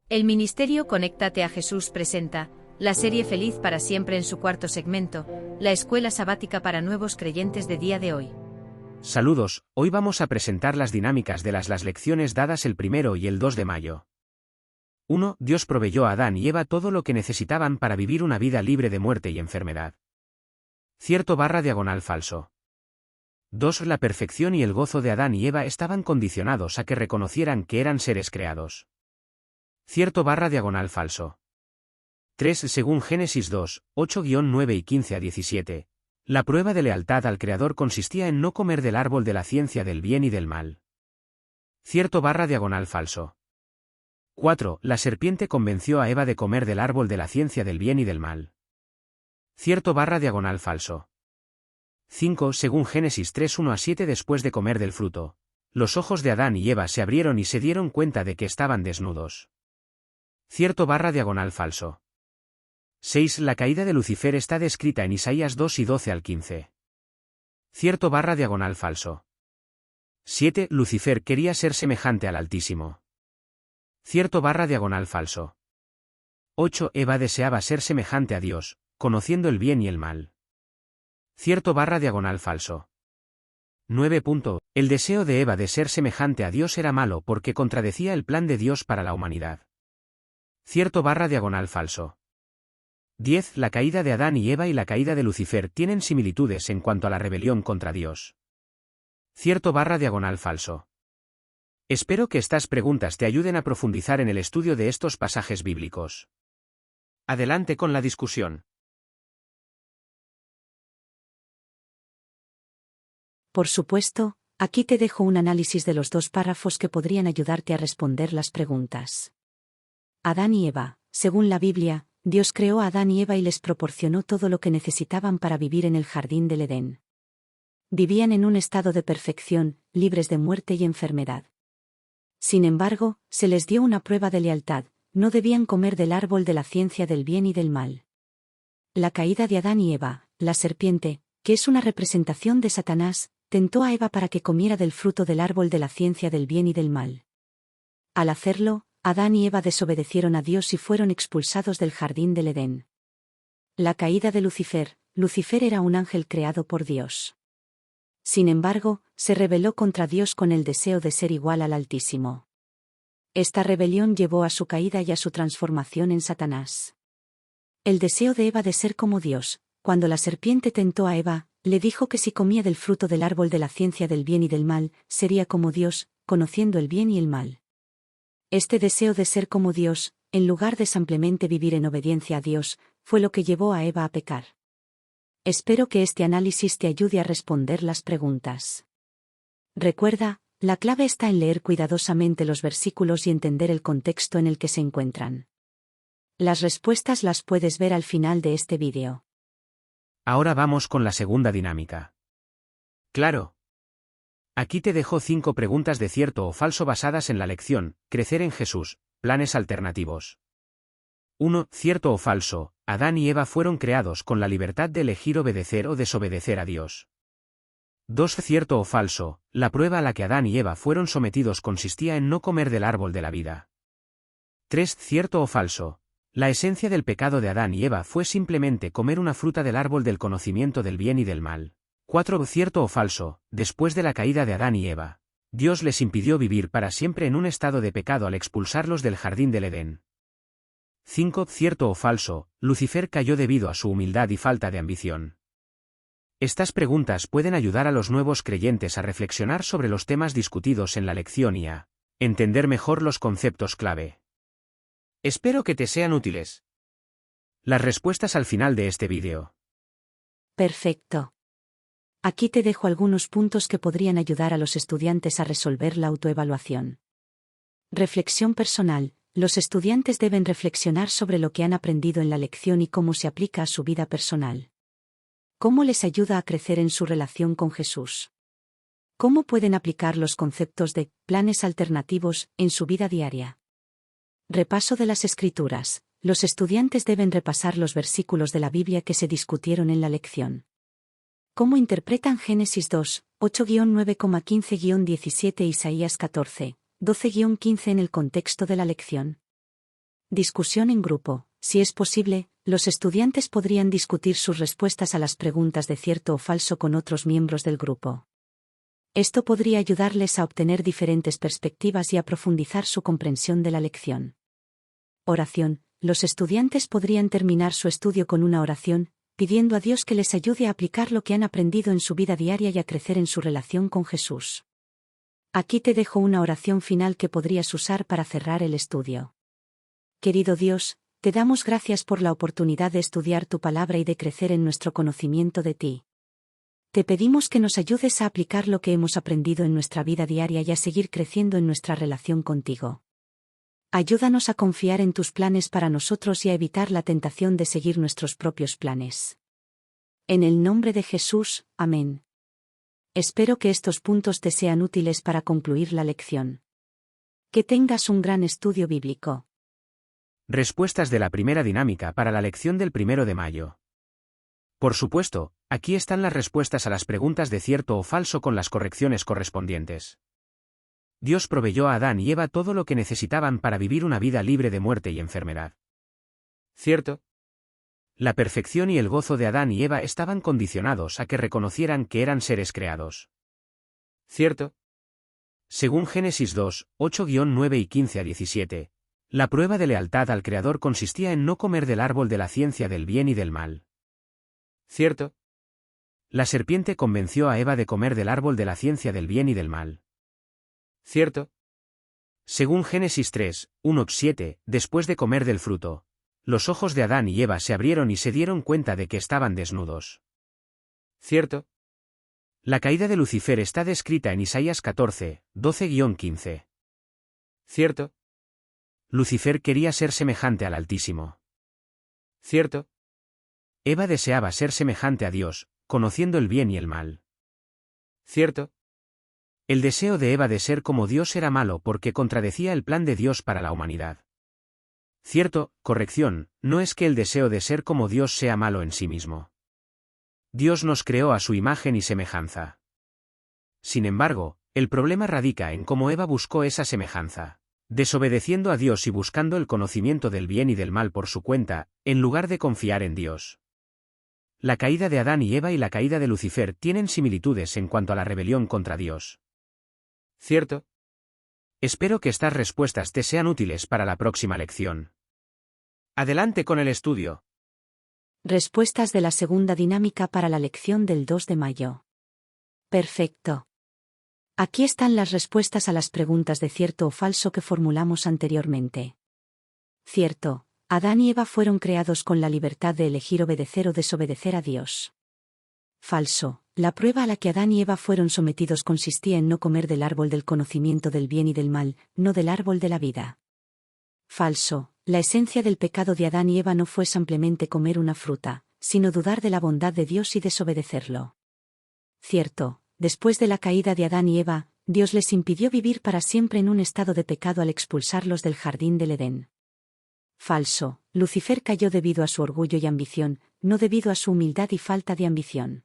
El Ministerio Conéctate a Jesús presenta la serie Feliz para Siempre en su cuarto segmento, la escuela sabática para nuevos creyentes de día de hoy. Saludos, hoy vamos a presentar las dinámicas de las lecciones dadas el 1 y el 2 de mayo. 1. Dios proveyó a Adán y Eva todo lo que necesitaban para vivir una vida libre de muerte y enfermedad. Cierto/falso. 2. La perfección y el gozo de Adán y Eva estaban condicionados a que reconocieran que eran seres creados. Cierto/falso. 3. Según Génesis 2, 8-9 y 15-17, la prueba de lealtad al Creador consistía en no comer del árbol de la ciencia del bien y del mal. Cierto/falso. 4. La serpiente convenció a Eva de comer del árbol de la ciencia del bien y del mal. Cierto/falso. 5. Según Génesis 3, 1-7, después de comer del fruto, los ojos de Adán y Eva se abrieron y se dieron cuenta de que estaban desnudos. Cierto/falso. 6. La caída de Lucifer está descrita en Isaías 2 y 12 al 15. Cierto/falso. 7. Lucifer quería ser semejante al Altísimo. Cierto/falso. 8. Eva deseaba ser semejante a Dios, conociendo el bien y el mal. Cierto/falso. 9. El deseo de Eva de ser semejante a Dios era malo porque contradecía el plan de Dios para la humanidad. Cierto/falso. 10. La caída de Adán y Eva y la caída de Lucifer tienen similitudes en cuanto a la rebelión contra Dios. Cierto/falso. Espero que estas preguntas te ayuden a profundizar en el estudio de estos pasajes bíblicos. Adelante con la discusión. Por supuesto, aquí te dejo un análisis de los dos párrafos que podrían ayudarte a responder las preguntas. Adán y Eva. Según la Biblia, Dios creó a Adán y Eva y les proporcionó todo lo que necesitaban para vivir en el jardín del Edén. Vivían en un estado de perfección, libres de muerte y enfermedad. Sin embargo, se les dio una prueba de lealtad: no debían comer del árbol de la ciencia del bien y del mal. La caída de Adán y Eva. La serpiente, que es una representación de Satanás, tentó a Eva para que comiera del fruto del árbol de la ciencia del bien y del mal. Al hacerlo, Adán y Eva desobedecieron a Dios y fueron expulsados del jardín del Edén. La caída de Lucifer. Lucifer era un ángel creado por Dios. Sin embargo, se rebeló contra Dios con el deseo de ser igual al Altísimo. Esta rebelión llevó a su caída y a su transformación en Satanás. El deseo de Eva de ser como Dios. Cuando la serpiente tentó a Eva, le dijo que si comía del fruto del árbol de la ciencia del bien y del mal, sería como Dios, conociendo el bien y el mal. Este deseo de ser como Dios, en lugar de simplemente vivir en obediencia a Dios, fue lo que llevó a Eva a pecar. Espero que este análisis te ayude a responder las preguntas. Recuerda, la clave está en leer cuidadosamente los versículos y entender el contexto en el que se encuentran. Las respuestas las puedes ver al final de este vídeo. Ahora vamos con la segunda dinámica. Claro. Aquí te dejo 5 preguntas de cierto o falso basadas en la lección Crecer en Jesús, planes alternativos. 1. Cierto o falso, Adán y Eva fueron creados con la libertad de elegir obedecer o desobedecer a Dios. 2. Cierto o falso, la prueba a la que Adán y Eva fueron sometidos consistía en no comer del árbol de la vida. 3. Cierto o falso, la esencia del pecado de Adán y Eva fue simplemente comer una fruta del árbol del conocimiento del bien y del mal. 4. Cierto o falso, después de la caída de Adán y Eva, Dios les impidió vivir para siempre en un estado de pecado al expulsarlos del jardín del Edén. 5. Cierto o falso, Lucifer cayó debido a su humildad y falta de ambición. Estas preguntas pueden ayudar a los nuevos creyentes a reflexionar sobre los temas discutidos en la lección y a entender mejor los conceptos clave. Espero que te sean útiles. Las respuestas al final de este vídeo. Perfecto. Aquí te dejo algunos puntos que podrían ayudar a los estudiantes a resolver la autoevaluación. Reflexión personal. Los estudiantes deben reflexionar sobre lo que han aprendido en la lección y cómo se aplica a su vida personal. ¿Cómo les ayuda a crecer en su relación con Jesús? ¿Cómo pueden aplicar los conceptos de planes alternativos en su vida diaria? Repaso de las Escrituras. Los estudiantes deben repasar los versículos de la Biblia que se discutieron en la lección. ¿Cómo interpretan Génesis 2, 8-9,15-17 e Isaías 14, 12-15 en el contexto de la lección? Discusión en grupo. Si es posible, los estudiantes podrían discutir sus respuestas a las preguntas de cierto o falso con otros miembros del grupo. Esto podría ayudarles a obtener diferentes perspectivas y a profundizar su comprensión de la lección. Oración. Los estudiantes podrían terminar su estudio con una oración, pidiendo a Dios que les ayude a aplicar lo que han aprendido en su vida diaria y a crecer en su relación con Jesús. Aquí te dejo una oración final que podrías usar para cerrar el estudio. Querido Dios, te damos gracias por la oportunidad de estudiar tu palabra y de crecer en nuestro conocimiento de ti. Te pedimos que nos ayudes a aplicar lo que hemos aprendido en nuestra vida diaria y a seguir creciendo en nuestra relación contigo. Ayúdanos a confiar en tus planes para nosotros y a evitar la tentación de seguir nuestros propios planes. En el nombre de Jesús, amén. Espero que estos puntos te sean útiles para concluir la lección. Que tengas un gran estudio bíblico. Respuestas de la primera dinámica para la lección del 1 de mayo. Por supuesto, aquí están las respuestas a las preguntas de cierto o falso con las correcciones correspondientes. Dios proveyó a Adán y Eva todo lo que necesitaban para vivir una vida libre de muerte y enfermedad. ¿Cierto? La perfección y el gozo de Adán y Eva estaban condicionados a que reconocieran que eran seres creados. ¿Cierto? Según Génesis 2, 8-9 y 15-17, la prueba de lealtad al Creador consistía en no comer del árbol de la ciencia del bien y del mal. ¿Cierto? La serpiente convenció a Eva de comer del árbol de la ciencia del bien y del mal. ¿Cierto? Según Génesis 3, 1-7, después de comer del fruto, los ojos de Adán y Eva se abrieron y se dieron cuenta de que estaban desnudos. ¿Cierto? La caída de Lucifer está descrita en Isaías 14, 12-15. ¿Cierto? Lucifer quería ser semejante al Altísimo. ¿Cierto? Eva deseaba ser semejante a Dios, conociendo el bien y el mal. ¿Cierto? El deseo de Eva de ser como Dios era malo porque contradecía el plan de Dios para la humanidad. Cierto, corrección, no es que el deseo de ser como Dios sea malo en sí mismo. Dios nos creó a su imagen y semejanza. Sin embargo, el problema radica en cómo Eva buscó esa semejanza, desobedeciendo a Dios y buscando el conocimiento del bien y del mal por su cuenta, en lugar de confiar en Dios. La caída de Adán y Eva y la caída de Lucifer tienen similitudes en cuanto a la rebelión contra Dios. ¿Cierto? Espero que estas respuestas te sean útiles para la próxima lección. Adelante con el estudio. Respuestas de la segunda dinámica para la lección del 2 de mayo. Perfecto. Aquí están las respuestas a las preguntas de cierto o falso que formulamos anteriormente. Cierto, Adán y Eva fueron creados con la libertad de elegir obedecer o desobedecer a Dios. Falso, la prueba a la que Adán y Eva fueron sometidos consistía en no comer del árbol del conocimiento del bien y del mal, no del árbol de la vida. Falso, la esencia del pecado de Adán y Eva no fue simplemente comer una fruta, sino dudar de la bondad de Dios y desobedecerlo. Cierto, después de la caída de Adán y Eva, Dios les impidió vivir para siempre en un estado de pecado al expulsarlos del jardín del Edén. Falso, Lucifer cayó debido a su orgullo y ambición, no debido a su humildad y falta de ambición.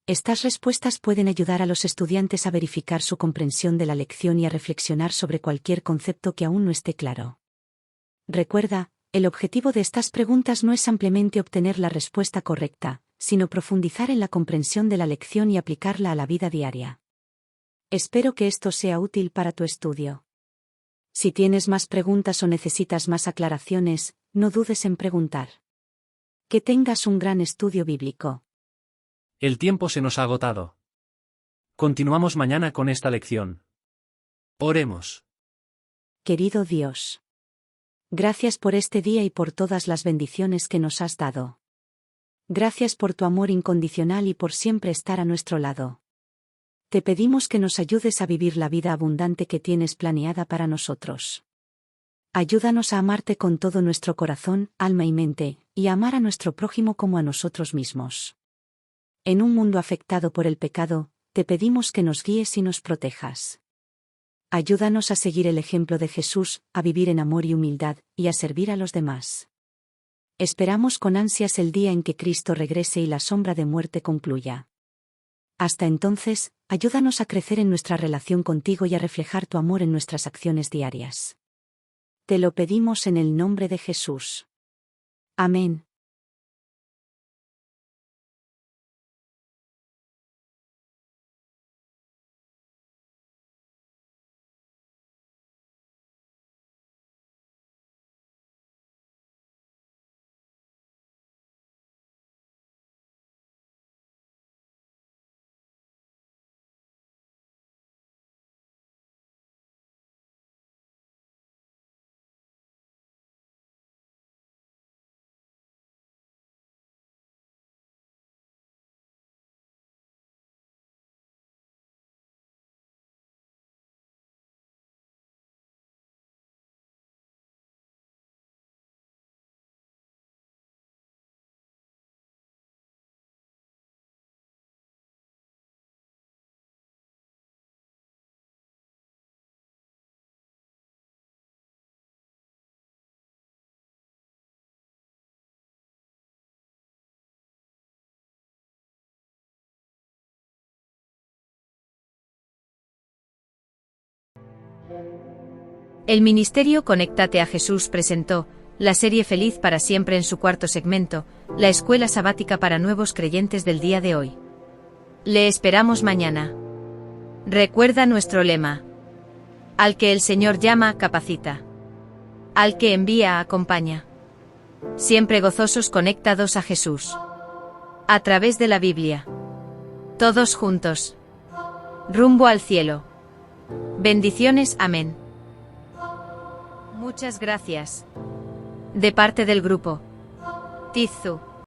Estas respuestas pueden ayudar a los estudiantes a verificar su comprensión de la lección y a reflexionar sobre cualquier concepto que aún no esté claro. Recuerda, el objetivo de estas preguntas no es simplemente obtener la respuesta correcta, sino profundizar en la comprensión de la lección y aplicarla a la vida diaria. Espero que esto sea útil para tu estudio. Si tienes más preguntas o necesitas más aclaraciones, no dudes en preguntar. Que tengas un gran estudio bíblico. El tiempo se nos ha agotado. Continuamos mañana con esta lección. Oremos. Querido Dios. Gracias por este día y por todas las bendiciones que nos has dado. Gracias por tu amor incondicional y por siempre estar a nuestro lado. Te pedimos que nos ayudes a vivir la vida abundante que tienes planeada para nosotros. Ayúdanos a amarte con todo nuestro corazón, alma y mente, y a amar a nuestro prójimo como a nosotros mismos. En un mundo afectado por el pecado, te pedimos que nos guíes y nos protejas. Ayúdanos a seguir el ejemplo de Jesús, a vivir en amor y humildad, y a servir a los demás. Esperamos con ansias el día en que Cristo regrese y la sombra de muerte concluya. Hasta entonces, ayúdanos a crecer en nuestra relación contigo y a reflejar tu amor en nuestras acciones diarias. Te lo pedimos en el nombre de Jesús. Amén. El Ministerio Conéctate a Jesús presentó la serie Feliz para siempre en su cuarto segmento, la escuela sabática para nuevos creyentes del día de hoy. Le esperamos mañana. Recuerda nuestro lema. Al que el Señor llama, capacita. Al que envía, acompaña. Siempre gozosos conectados a Jesús. A través de la Biblia. Todos juntos. Rumbo al cielo. Bendiciones, amén. Muchas gracias. De parte del grupo Tizu.